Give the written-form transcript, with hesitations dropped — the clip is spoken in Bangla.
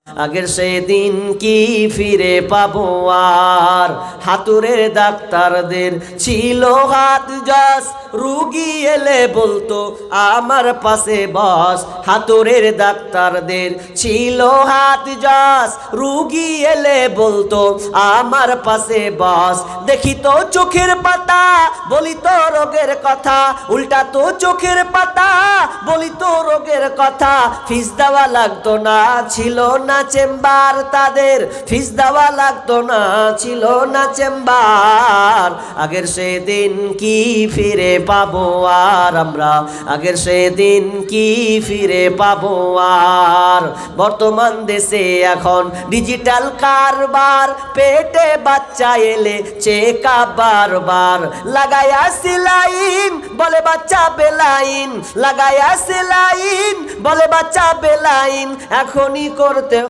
আগের সেদিন কি ফিরে পাবো আর? হাতুড়ের ডাক্তারদের ছিল হাত জস, রুগী এলে বলতো আমার পাশে বস। হাতুড়ের ডাক্তারদের ছিল হাত জস, রুগী এলে বলতো আমার পাশে বস। দেখি তো চোখের পাতা, বলি তো রোগের কথা, উল্টা তো চোখের পাতা, বলি তো রোগের কথা। ফিস দেওয়া লাগতো না, ছিল না চেম্বার তাদের, ফিস দেওয়া লাগতো না, ছিল না চেম্বার। আগের সেদিন কি ফিরে পাবো আর আমরা? আগের সেদিন কি ফিরে পাবো আর? বর্তমান দেশে এখন ডিজিটাল কারবার, পেটে বাচ্চা এলে চেকআপ বারবার। লাগায়া সেলাইন বলে বাচ্চা বেলাইন, লাগায়া সেলাইন বলে বাচ্চা বেলাইন। এখনই করতে